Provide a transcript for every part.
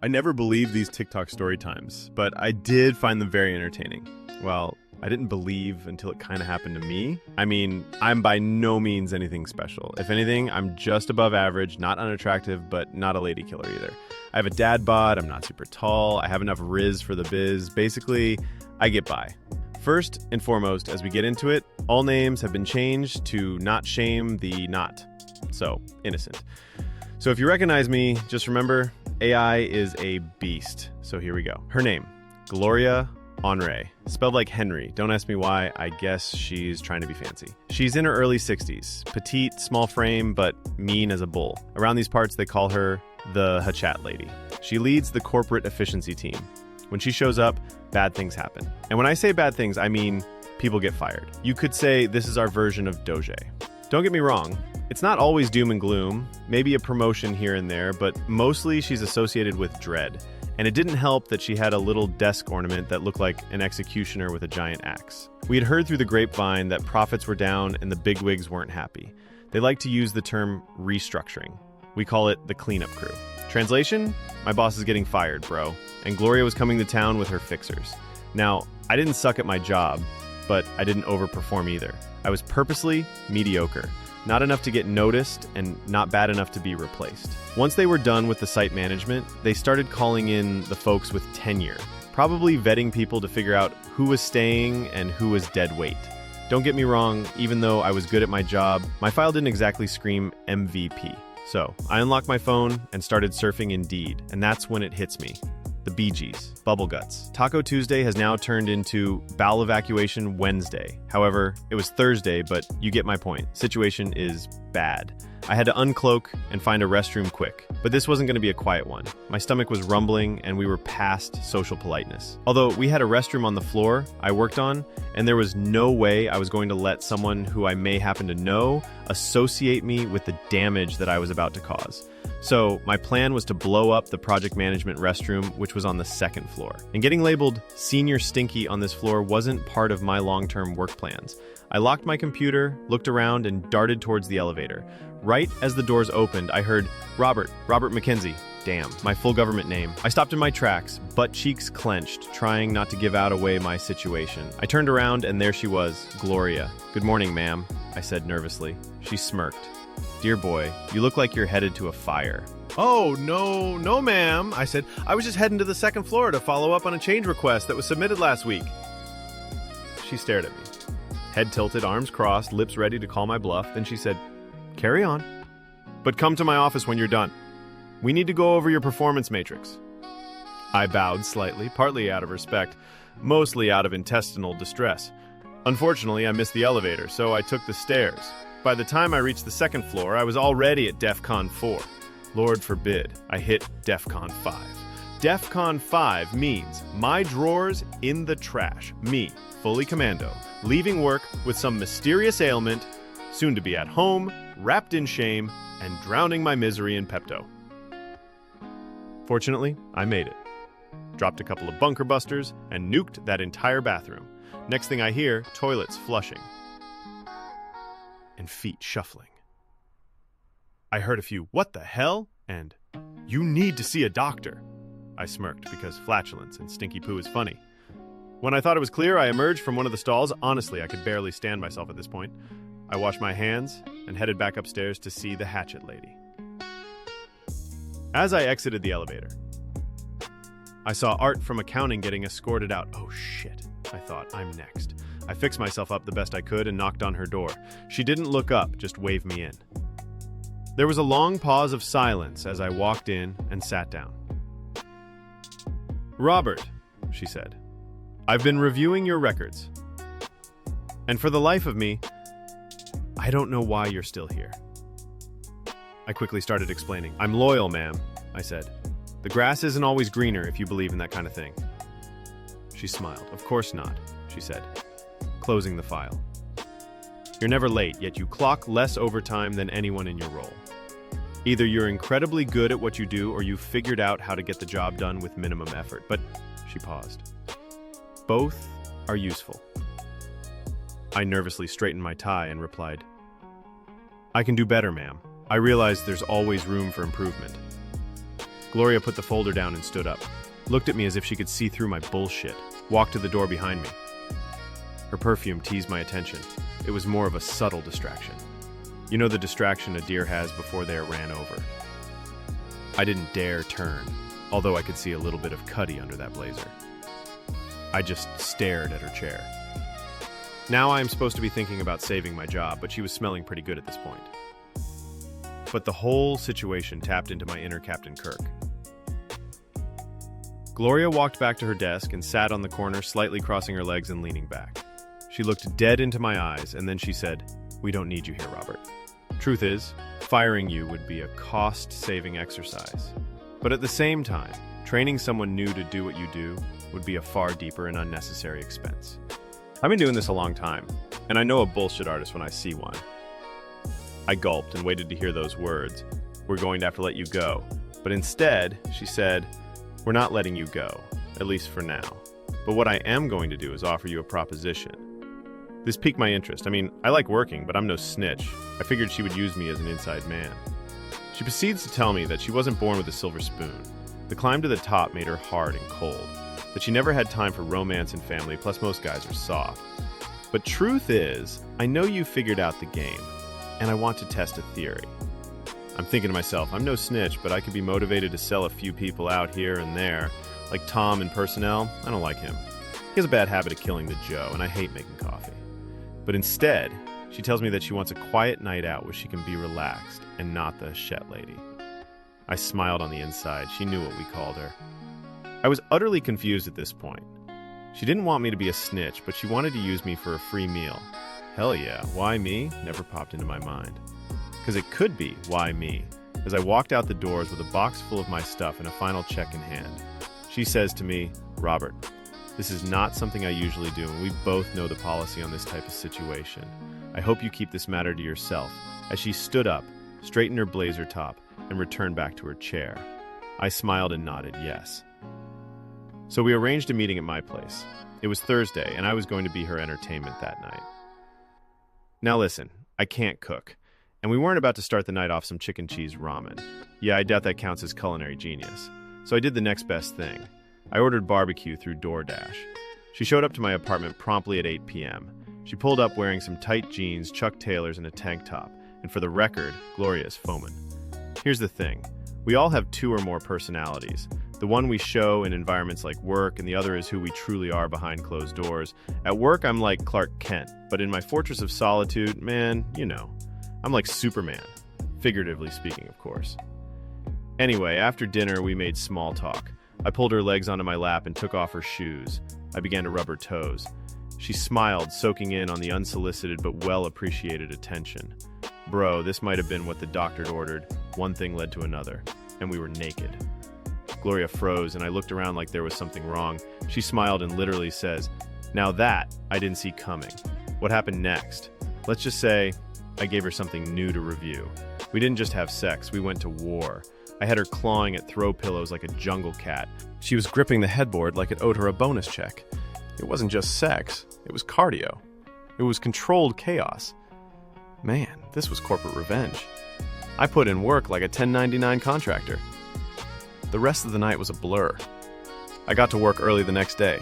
I never believed these TikTok story times, but I did find them very entertaining. Well, I didn't believe until it kind of happened to me. I mean, I'm by no means anything special. If anything, I'm just above average, not unattractive, but not a lady killer either. I have a dad bod, I'm not super tall, I have enough riz for the biz. Basically, I get by. First and foremost, as we get into it, all names have been changed to not shame the not. So, innocent. So if you recognize me, just remember, AI is a beast. So here we go. Her name, Gloria OnRay. Spelled like Henry. Don't ask me why. I guess she's trying to be fancy. She's in her early 60s. Petite, small frame, but mean as a bull. Around these parts, they call her the Hatchet Lady. She leads the corporate efficiency team. When she shows up, bad things happen. And when I say bad things, I mean people get fired. You could say this is our version of Doge. Don't get me wrong. It's not always doom and gloom, maybe a promotion here and there, but mostly she's associated with dread. And it didn't help that she had a little desk ornament that looked like an executioner with a giant axe. We had heard through the grapevine that profits were down and the bigwigs weren't happy. They like to use the term restructuring. We call it the cleanup crew. Translation? My boss is getting fired, bro. And Gloria was coming to town with her fixers. Now, I didn't suck at my job, but I didn't overperform either. I was purposely mediocre. Not enough to get noticed and not bad enough to be replaced. Once they were done with the site management, they started calling in the folks with tenure, probably vetting people to figure out who was staying and who was dead weight. Don't get me wrong, even though I was good at my job, my file didn't exactly scream MVP. So I unlocked my phone and started surfing Indeed, and that's when it hits me. The Bee Gees, Bubble Guts. Taco Tuesday has now turned into Bowel Evacuation Wednesday. However, it was Thursday, but you get my point. Situation is bad. I had to uncloak and find a restroom quick, but this wasn't going to be a quiet one. My stomach was rumbling and we were past social politeness. Although we had a restroom on the floor I worked on, and there was no way I was going to let someone who I may happen to know associate me with the damage that I was about to cause. So my plan was to blow up the project management restroom, which was on the second floor. And getting labeled Senior Stinky on this floor wasn't part of my long-term work plans. I locked my computer, looked around, and darted towards the elevator. Right as the doors opened, I heard, Robert Mckenzie. Damn, my full government name. I stopped in my tracks, butt cheeks clenched, trying not to give out away my situation. I turned around and there she was, Gloria. Good morning, ma'am, I said nervously. She smirked. Dear boy, you look like you're headed to a fire. Oh, no, ma'am, I said. I was just heading to the second floor to follow up on a change request that was submitted last week. She stared at me. Head tilted, arms crossed, lips ready to call my bluff. Then she said, carry on. But come to my office when you're done. We need to go over your performance matrix. I bowed slightly, partly out of respect, mostly out of intestinal distress. Unfortunately, I missed the elevator, so I took the stairs. By the time I reached the second floor, I was already at DEFCON 4. Lord forbid, I hit DEFCON 5. DEFCON 5 means my drawers in the trash. Me, fully commando, leaving work with some mysterious ailment, soon to be at home, wrapped in shame, and drowning my misery in Pepto. Fortunately, I made it. Dropped a couple of bunker busters and nuked that entire bathroom. Next thing I hear, toilets flushing. And feet shuffling. I heard a few, what the hell? And, you need to see a doctor. I smirked because flatulence and stinky poo is funny. When I thought it was clear, I emerged from one of the stalls. Honestly, I could barely stand myself at this point. I washed my hands and headed back upstairs to see the Hatchet Lady. As I exited the elevator, I saw Art from accounting getting escorted out. Oh shit, I thought, I'm next. I fixed myself up the best I could and knocked on her door. She didn't look up, just waved me in. There was a long pause of silence as I walked in and sat down. Robert, she said, I've been reviewing your records. And for the life of me, I don't know why you're still here. I quickly started explaining. I'm loyal, ma'am, I said. The grass isn't always greener if you believe in that kind of thing. She smiled. Of course not, she said, closing the file. You're never late, yet you clock less overtime than anyone in your role. Either you're incredibly good at what you do or you've figured out how to get the job done with minimum effort. But she paused. Both are useful. I nervously straightened my tie and replied, I can do better, ma'am. I realize there's always room for improvement. Gloria put the folder down and stood up, looked at me as if she could see through my bullshit, walked to the door behind me. Her perfume teased my attention. It was more of a subtle distraction. You know the distraction a deer has before they are ran over. I didn't dare turn, although I could see a little bit of cutty under that blazer. I just stared at her chair. Now I am supposed to be thinking about saving my job, but she was smelling pretty good at this point. But the whole situation tapped into my inner Captain Kirk. Gloria walked back to her desk and sat on the corner, slightly crossing her legs and leaning back. She looked dead into my eyes, and then she said, "We don't need you here, Robert. Truth is, firing you would be a cost-saving exercise. But at the same time, training someone new to do what you do would be a far deeper and unnecessary expense." I've been doing this a long time, and I know a bullshit artist when I see one. I gulped and waited to hear those words. "We're going to have to let you go." But instead, she said, "We're not letting you go, at least for now. But what I am going to do is offer you a proposition." This piqued my interest. I mean, I like working, but I'm no snitch. I figured she would use me as an inside man. She proceeds to tell me that she wasn't born with a silver spoon. The climb to the top made her hard and cold. That she never had time for romance and family, plus most guys are soft. But truth is, I know you figured out the game, and I want to test a theory. I'm thinking to myself, I'm no snitch, but I could be motivated to sell a few people out here and there. Like Tom in Personnel, I don't like him. He has a bad habit of killing the Joe, and I hate making coffee. But instead, she tells me that she wants a quiet night out where she can be relaxed and not the Hatchet Lady. I smiled on the inside. She knew what we called her. I was utterly confused at this point. She didn't want me to be a snitch, but she wanted to use me for a free meal. Hell yeah, why me? Never popped into my mind. Because it could be, why me? As I walked out the doors with a box full of my stuff and a final check in hand. She says to me, "Robert, this is not something I usually do, and we both know the policy on this type of situation. I hope you keep this matter to yourself." As she stood up, straightened her blazer top, and returned back to her chair. I smiled and nodded yes. So we arranged a meeting at my place. It was Thursday, and I was going to be her entertainment that night. Now listen, I can't cook, and we weren't about to start the night off some chicken cheese ramen. Yeah, I doubt that counts as culinary genius. So I did the next best thing. I ordered barbecue through DoorDash. She showed up to my apartment promptly at 8 p.m. She pulled up wearing some tight jeans, Chuck Taylors, and a tank top. And for the record, Gloria is foaming. Here's the thing. We all have two or more personalities. The one we show in environments like work, and the other is who we truly are behind closed doors. At work, I'm like Clark Kent, but in my fortress of solitude, man, you know, I'm like Superman. Figuratively speaking, of course. Anyway, after dinner, we made small talk. I pulled her legs onto my lap and took off her shoes. I began to rub her toes. She smiled, soaking in on the unsolicited but well-appreciated attention. Bro, this might have been what the doctor ordered. One thing led to another, and we were naked. Gloria froze, and I looked around like there was something wrong. She smiled and literally says, "Now that I didn't see coming." What happened next? Let's just say I gave her something new to review. We didn't just have sex, we went to war. I had her clawing at throw pillows like a jungle cat. She was gripping the headboard like it owed her a bonus check. It wasn't just sex, it was cardio. It was controlled chaos. Man, this was corporate revenge. I put in work like a 1099 contractor. The rest of the night was a blur. I got to work early the next day.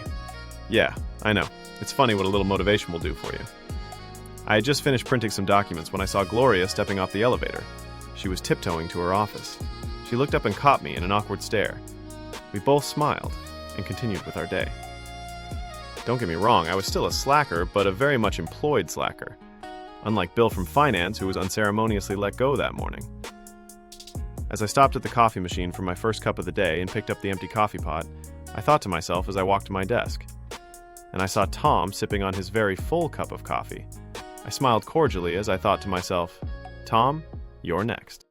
Yeah, I know. It's funny what a little motivation will do for you. I had just finished printing some documents when I saw Gloria stepping off the elevator. She was tiptoeing to her office. She looked up and caught me in an awkward stare. We both smiled and continued with our day. Don't get me wrong, I was still a slacker, but a very much employed slacker. Unlike Bill from finance, who was unceremoniously let go that morning. As I stopped at the coffee machine for my first cup of the day and picked up the empty coffee pot, I thought to myself as I walked to my desk. And I saw Tom sipping on his very full cup of coffee. I smiled cordially as I thought to myself, "Tom, you're next."